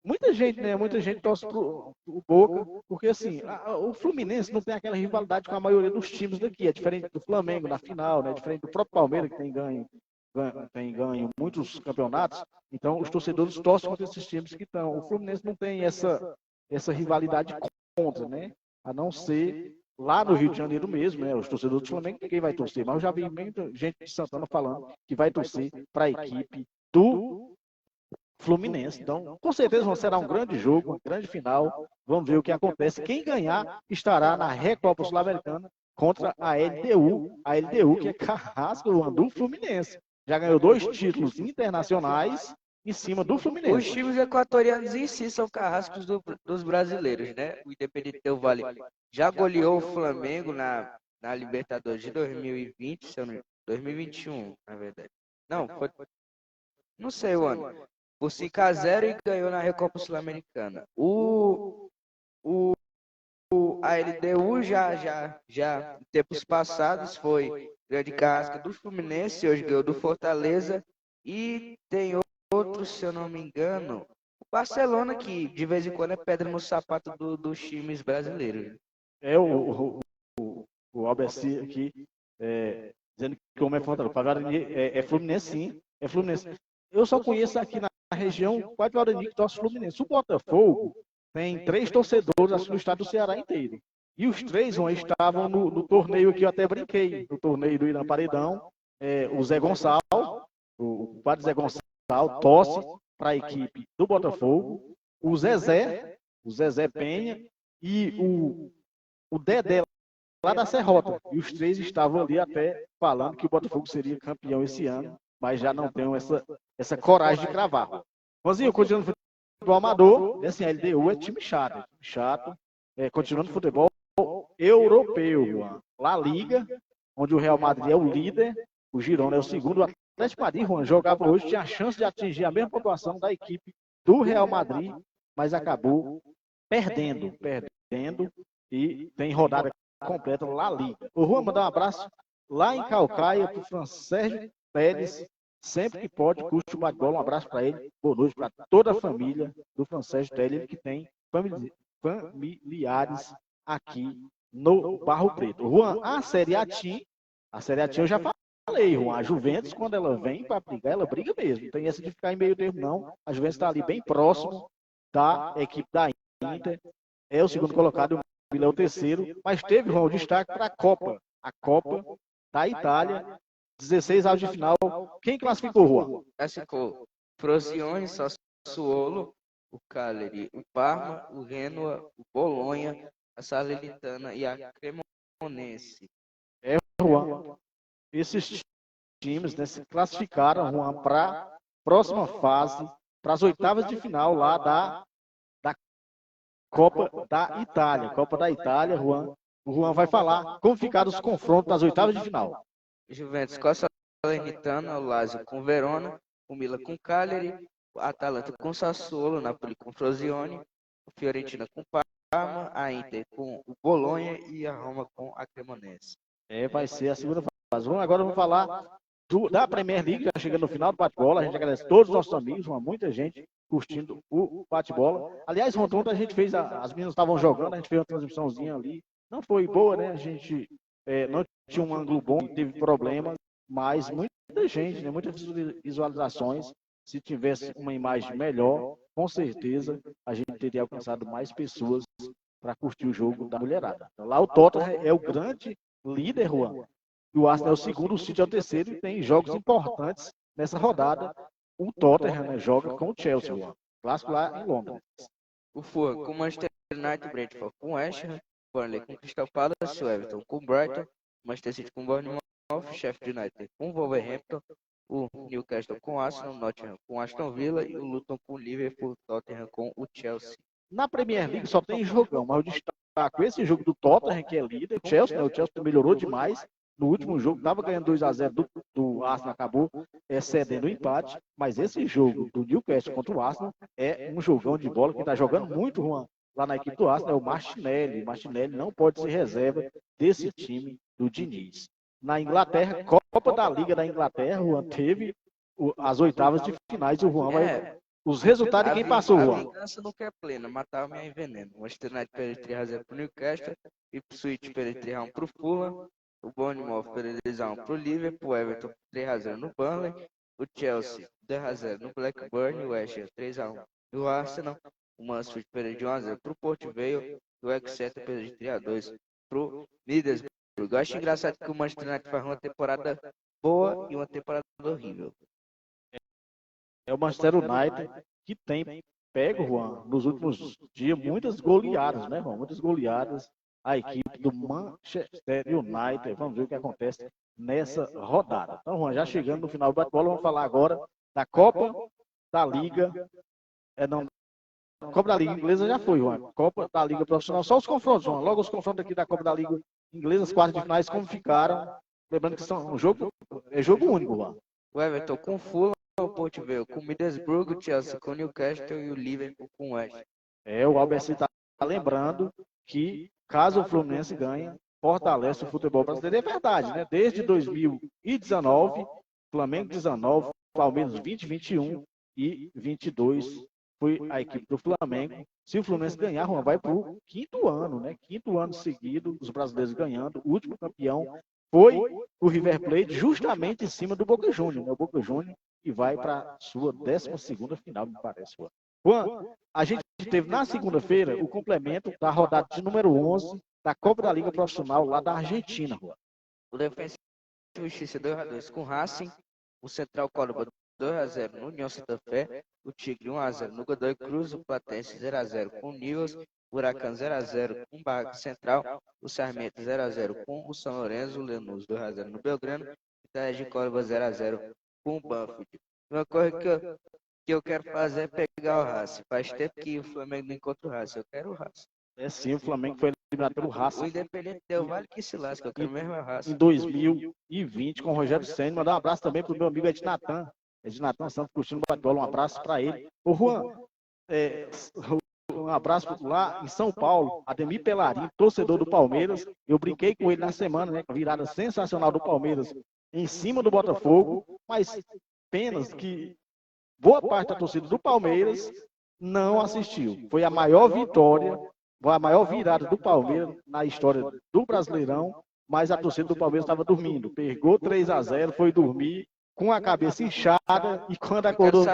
Muita gente torce pro Boca, porque assim, o Fluminense não tem aquela rivalidade com a maioria dos times daqui, é diferente do Flamengo na final, né? Diferente do próprio Palmeiras, que tem ganho muitos campeonatos. Então os torcedores torcem contra esses times que estão. O Fluminense não tem essa rivalidade contra, né? A não ser lá no Rio de Janeiro mesmo, né? Os torcedores do Flamengo, ninguém vai torcer, mas eu já vi muita gente de Santana falando que vai torcer para a equipe do Fluminense. Então, com certeza será um grande jogo, uma grande final. Vamos ver o que acontece. Quem ganhar estará na Recopa Sul-Americana contra a LDU. A LDU, que é carrasco do Fluminense. Já ganhou 2 títulos internacionais em cima do Fluminense. Os times equatorianos em si são carrascos dos brasileiros, né? O Independente Del Valle já goleou o Flamengo na Libertadores de 2020, 2021, na verdade. Não, foi... Não sei o ano. Por 5-0 e ganhou na Recopa Sul-Americana. a LDU já em tempos passados foi grande casca do Fluminense, hoje ganhou do Fortaleza. E tem outro, se eu não me engano, o Barcelona, que de vez em quando é pedra no sapato dos times brasileiros. É o Albeci aqui, dizendo que o homem é Fortaleza. Guarani é Fluminense, sim. É Fluminense. Eu só conheço aqui na região 4 Guarani que torce Fluminense. O Botafogo tem 3 torcedores assim, no estado do Ceará inteiro. E os 3 estavam no torneio que eu até brinquei, no torneio do Irã Paredão. O Zé Gonçalo, o padre Zé Gonçalo, torce para a equipe do Botafogo. O Zezé Penha e o Dedé lá da Serrota. E os 3 estavam ali até falando que o Botafogo seria campeão esse ano, mas já não tenho essa coragem de cravar. Rosinho, continuando no futebol amador, assim, a LDU é time chato. Continuando no futebol europeu, La Liga, onde o Real Madrid é o líder, o Girona é o segundo. O Atlético Madrid, Juan, jogava hoje, tinha a chance de atingir a mesma pontuação da equipe do Real Madrid, mas acabou perdendo e tem rodada completa La Liga. O Juan, mandar um abraço lá em Calcaia para o Francérgio Pérez, sempre que pode, curte o bate-bola. Um abraço para ele, boa noite para toda a família do Francérgio Pérez, ele que tem familiares aqui no Barro Preto. Juan, a Série A eu já falei, Juan, a Juventus, quando ela vem para brigar, ela briga mesmo. Não tem essa de ficar em meio termo, não. A Juventus está ali bem próximo da equipe da Inter. É o segundo colocado, o Vila é o terceiro. Mas teve, Juan, o destaque para a Copa da Itália. 16 avos de final. Quem classificou, Juan? Classificou Frosinone, Sassuolo, o Cagliari, o Parma, o Genoa, o Bolonha, a Salernitana e a Cremonense. Juan, esses times, né, se classificaram, Juan, para a próxima fase, para as oitavas de final lá da Copa da Itália. Juan, o Juan vai falar como ficaram os confrontos das oitavas de final. Juventus com a Salernitana, o Lazio com o Verona, o Milan com o Cagliari, o Atalanta com o Sassuolo, o Napoli com o Frosinone, o Fiorentina com o Parma, a Inter com o Bolonha e a Roma com a Cremonense. Vai ser a segunda fase. Agora vamos falar da Premier League, já chegando no final do bate-bola. A gente agradece a todos os nossos amigos, muita gente curtindo o bate-bola. Aliás, ontem a gente fez, as meninas estavam jogando, a gente fez uma transmissãozinha ali. Não foi boa, né? A gente não tinha um ângulo bom, teve problemas, mas muita gente, né? Muitas visualizações. Se tivesse uma imagem melhor, com certeza a gente teria alcançado mais pessoas para curtir o jogo da mulherada. Então, lá o Tottenham é o grande líder, Juan. O Arsenal é o segundo, o City é o terceiro e tem jogos importantes nessa rodada. O Tottenham, né, joga com o Chelsea, Juan. Clássico lá em Londres. O Fulham com o Manchester United, o Brentford com o West Ham, o Burnley com o Crystal Palace, o Everton com o Brighton, o Manchester City com o Bournemouth, o Sheffield United com o Wolverhampton, o Newcastle com o Arsenal, o Nottingham com o Aston Villa e o Luton com o Liverpool, o Tottenham com o Chelsea. Na Premier League só tem jogão, mas eu destaco esse jogo do Tottenham, que é líder. O Chelsea, né, o Chelsea melhorou demais. No último jogo, estava ganhando 2-0 do Arsenal, acabou cedendo o empate. Mas esse jogo do Newcastle contra o Arsenal é um jogão de bola que está jogando muito, Juan, lá na equipe do Arsenal. É o Martinelli. Martinelli não pode ser reserva desse time do Diniz. Na Inglaterra, Copa da Liga da Inglaterra, Juan, teve as oitavas de finais e o Juan vai... Os resultados de quem passou, Juan? A vingança nunca é plena, matar me envenena. O Manchester United perdeu 3-0 para o Newcastle, o Ipswich perdeu 3-1 para o Fulham, o Bournemouth perdeu 2-1 para o Liverpool, o Everton 3-0 no Burnley, o Chelsea 2-0 no Blackburn, o West Ham 3-1 no Arsenal, o Mansfield perdeu de 1-0 para o Port Vale, o Exeter perdeu de 3-2 para o Middlesbrough. Eu acho engraçado que o Manchester United faz uma temporada boa e uma temporada horrível. É o Manchester United que tem pego, Juan, nos últimos dias, muitas goleadas, né, Juan? Muitas goleadas. A equipe do Manchester United. Vamos ver o que acontece nessa rodada. Então, Juan, já chegando no final do bate-bola, vamos falar agora da Copa da Liga. Copa da Liga Inglesa já foi, Juan. Copa da Liga Profissional. Só os confrontos, Juan. Logo os confrontos aqui da Copa da Liga Inglesa, as quartas de finais, como ficaram. Lembrando que são jogo único, Juan. O Everton com o Fulham, o Port Vale com o Middlesbrough, o Chelsea com o Newcastle e o Liverpool com o West. O Albert está lembrando que caso o Fluminense ganhe, fortalece o futebol brasileiro. É verdade, né? Desde 2019, Flamengo 19, Palmeiras 20, 21 e 22 foi a equipe do Flamengo. Se o Fluminense ganhar, Juan, vai para o quinto ano, né? Quinto ano seguido, os brasileiros ganhando. O último campeão foi o River Plate, justamente em cima do Boca Juniors, né? O Boca Juniors que vai para sua 12ª final, me parece, Juan. Juan, a gente teve na segunda-feira o complemento da rodada de número 11 da Copa da Liga Profissional lá da Argentina, Juan. O Defensa e Justiça 2x2 com o Racing, o Central Córdoba 2x0 no União Santa Fé, o Tigre 1x0 no Godoy Cruz, o Platense 0x0 com o Newell's, o Huracan 0x0 com o Barra Central, o Sarmento 0x0 com o São Lourenço, o Lanús 2x0 no Belgrano, o Itaé de Córdoba 0x0 com o Banfield. Uma coisa que eu quero fazer é pegar o Racing. Faz tempo que o Flamengo não encontra o Racing, eu quero o Racing. É sim, o Flamengo foi eliminado pelo O Racing Independente deu vale que se lasca, eu quero mesmo a Racing. em 2020 com o Rogério Ceni. Mandar um abraço também pro meu amigo Ednatan. Ednatan Santos curtindo o bate-bola, um abraço para ele. Ô Juan, um abraço lá em São Paulo, Ademir Pelarim, torcedor do Palmeiras. Eu brinquei com ele na semana, né? Com a virada sensacional do Palmeiras em cima do Botafogo, mas apenas que boa parte da torcida do Palmeiras não assistiu. Foi a maior vitória, a maior virada do Palmeiras na história do Brasileirão, mas a torcida do Palmeiras estava dormindo. Pegou 3x0, foi dormir com a cabeça inchada e quando acordou.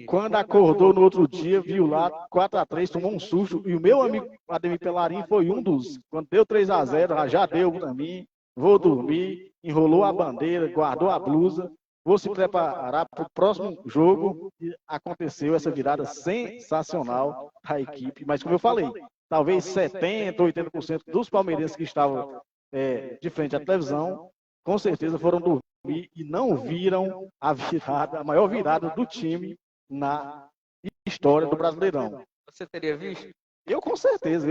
Quando acordou no outro dia, viu lá 4x3, tomou um susto. E o meu amigo Ademir Pelarim foi um dos. Quando deu 3x0, já deu para mim. Vou dormir, enrolou a bandeira, guardou a blusa. Vou se preparar para o próximo jogo. E aconteceu essa virada sensacional da equipe. Mas como eu falei, talvez 70%, 80% dos palmeirenses que estavam de frente à televisão, com certeza foram dormir e não viram a virada, a maior virada do time na história do Brasileirão. Você teria visto? Eu com certeza,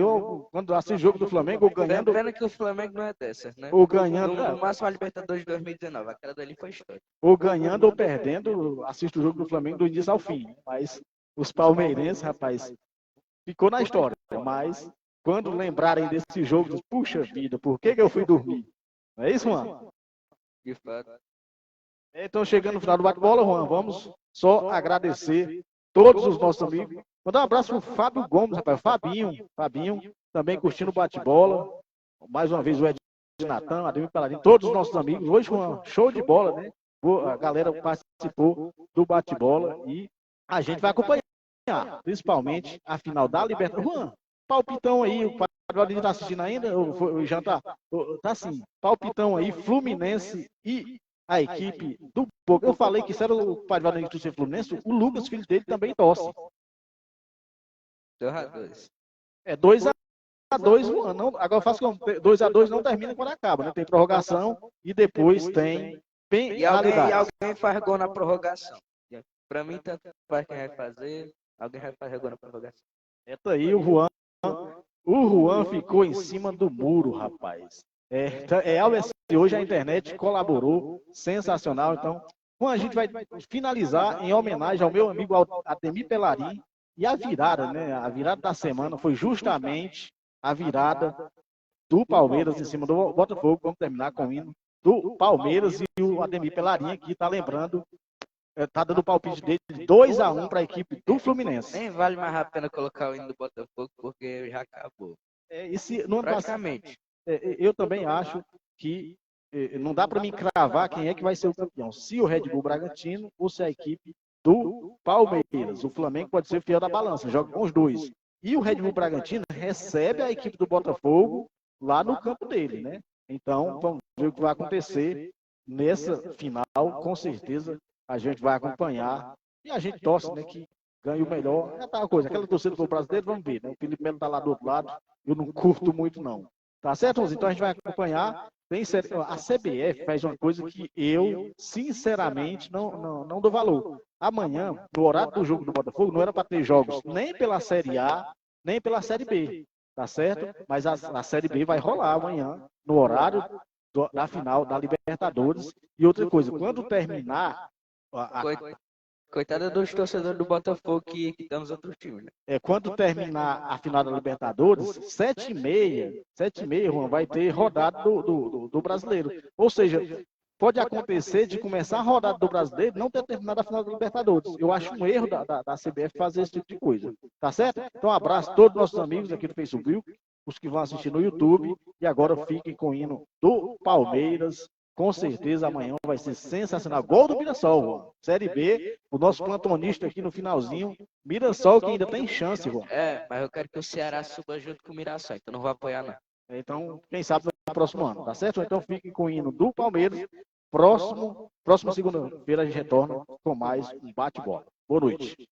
quando assisto o jogo do Flamengo, ou ganhando... Lembrando que o Flamengo não é dessas, né? Ou ganhando... No máximo a Libertadores de 2019, aquela dali foi história. Ou ganhando ou perdendo, assisto o jogo do Flamengo do início ao fim. Mas os palmeirenses, rapaz, ficou na história. Mas quando lembrarem desse jogo, puxa vida, por que eu fui dormir? Não é isso, mano? De fato. Então, chegando no final do bate-bola, Juan, vamos só agradecer todos os nossos amigos. Mandar um abraço pro Fábio Gomes, rapaz. Fabinho, também curtindo o bate-bola. Mais uma vez o Ednatan, Ademir Pelarim, todos os nossos amigos. Hoje, Juan, show de bola, né? A galera participou do bate-bola e a gente vai acompanhar, principalmente a final da Libertadores. Juan, palpitão aí, o Padre está assistindo ainda? Ou já tá? Tá sim. Palpitão aí, Fluminense e a equipe do Boca. Eu falei que isso era o Padre Valdemir torcer Fluminense, o Lucas, filho dele, também torce. 2x2. É 2x2, Juan. Agora eu faço como 2x2 não termina quando acaba, né? Tem prorrogação e depois tem penalidade. E alguém faz gol na prorrogação. Pra mim, tanto faz quem vai fazer, alguém vai fazer gol na prorrogação. Eita aí, o Juan ficou em cima do muro, rapaz. Hoje a internet colaborou, sensacional. Então, Juan, a gente vai finalizar em homenagem ao meu amigo Ademir Pelarim. E a virada, né? A virada da semana foi justamente a virada do Palmeiras em cima do Botafogo. Vamos terminar com o hino do Palmeiras e o Ademir Pelarim aqui está lembrando, está dando o palpite dele de 2x1 para a equipe do Fluminense. Nem vale mais a pena colocar o hino do Botafogo porque já acabou. Praticamente. Eu também acho que não dá para me cravar quem é que vai ser o campeão. Se o Red Bull Bragantino ou se a equipe do Palmeiras. O Flamengo pode ser fiel da balança, joga com os dois. E o Red Bull Bragantino recebe a equipe do Botafogo lá no campo dele, né? Então, vamos ver o que vai acontecer nessa final. Com certeza, a gente vai acompanhar. E a gente torce, né, que ganhe o melhor. É tal coisa, aquela torcida do brasileiro, vamos ver, né? O Felipe Melo tá lá do outro lado, eu não curto muito, não. Tá certo, Então a gente vai acompanhar. A CBF faz uma coisa que eu, sinceramente, não dou valor. Amanhã, no horário do jogo do Botafogo, não era para ter jogos nem pela Série A, nem pela Série B, tá certo? Mas a Série B vai rolar amanhã, no horário da final da Libertadores. E outra coisa, quando terminar Coitada dos torcedores do Botafogo que estão nos outros times, né? Quando terminar a final da Libertadores, 7h30, Juan, vai ter rodada do Brasileiro. Ou seja, pode acontecer de começar a rodada do Brasileiro e não ter terminado a final da Libertadores. Eu acho um erro da CBF fazer esse tipo de coisa. Tá certo? Então, um abraço a todos os nossos amigos aqui do Facebook, os que vão assistir no YouTube. E agora fiquem com o hino do Palmeiras. Com certeza amanhã vai ser sensacional. Gol do Mirassol, Juan. Série B, o nosso plantonista aqui no finalzinho. Mirassol que ainda tem chance, Juan. Mas eu quero que o Ceará suba junto com o Mirassol, então não vou apoiar, não. Então, quem sabe no próximo ano, tá certo? Então fiquem com o hino do Palmeiras. Próxima segunda-feira a gente retorna com mais um bate-bola. Boa noite.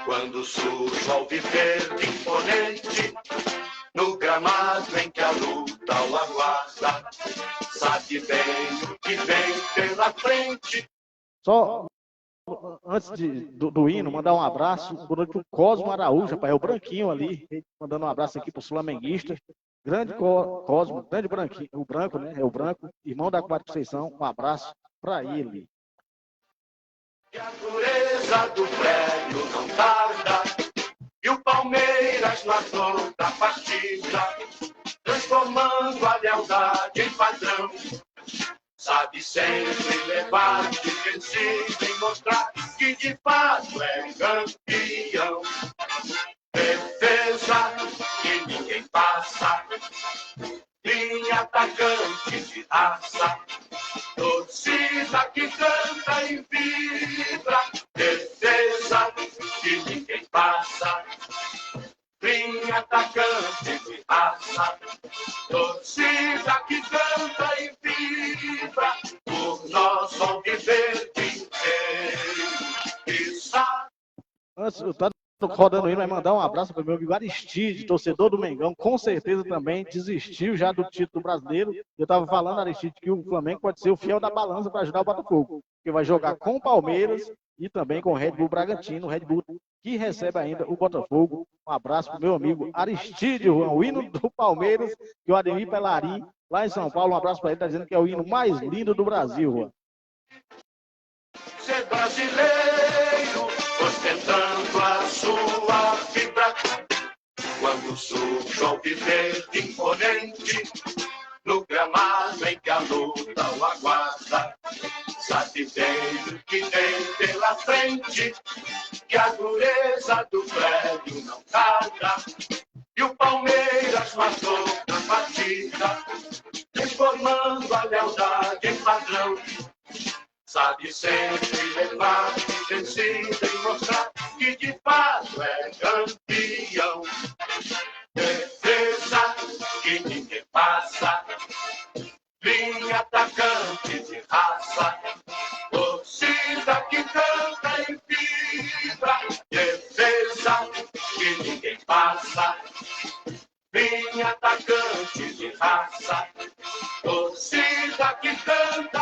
Quando surge ao viver imponente, no gramado em que a luta o aguarda, sabe bem o que vem pela frente. Só antes do hino, mandar um abraço para o Cosmo Araújo, rapaz, é o branquinho ali, mandando um abraço aqui para os flamenguistas. Grande Cosmo, grande branquinho, o branco, né? É o branco, irmão da Quatro Conceição, um abraço para ele. E a dureza do prédio não tarda, e o Palmeiras na dor da partida, transformando a lealdade em padrão. Sabe sempre levar de vencido e mostrar que de fato é campeão. Defesa que ninguém passa, linha atacante de raça, torcida que canta e vibra. Defesa que ninguém passa, linha atacante de raça, torcida que canta e vibra por nosso alviverde inteiro. Antes, eu tava rodando aí, vai mandar um abraço para o meu amigo Aristide, torcedor do Mengão, com certeza também desistiu já do título brasileiro. Eu estava falando, Aristide, que o Flamengo pode ser o fiel da balança para ajudar o Botafogo, que vai jogar com o Palmeiras e também com o Red Bull Bragantino, o Red Bull que recebe ainda o Botafogo. Um abraço para o meu amigo Aristide, o hino do Palmeiras, que o Ademir Pelarim, lá em São Paulo, um abraço para ele, está dizendo que é o hino mais lindo do Brasil, Juan. Ser brasileiro, ostentando a sua fibra, quando surge ao viver imponente, no gramado em que a luta o aguarda, sabe bem o que vem pela frente, que a dureza do prédio não tarda, e o Palmeiras matou na partida, transformando a lealdade em padrão. Sabe sempre levar de vencido e mostrar que de fato é campeão. Defesa que ninguém passa, linha atacante de raça, torcida que canta e vibra. Defesa que ninguém passa, linha atacante de raça, torcida que canta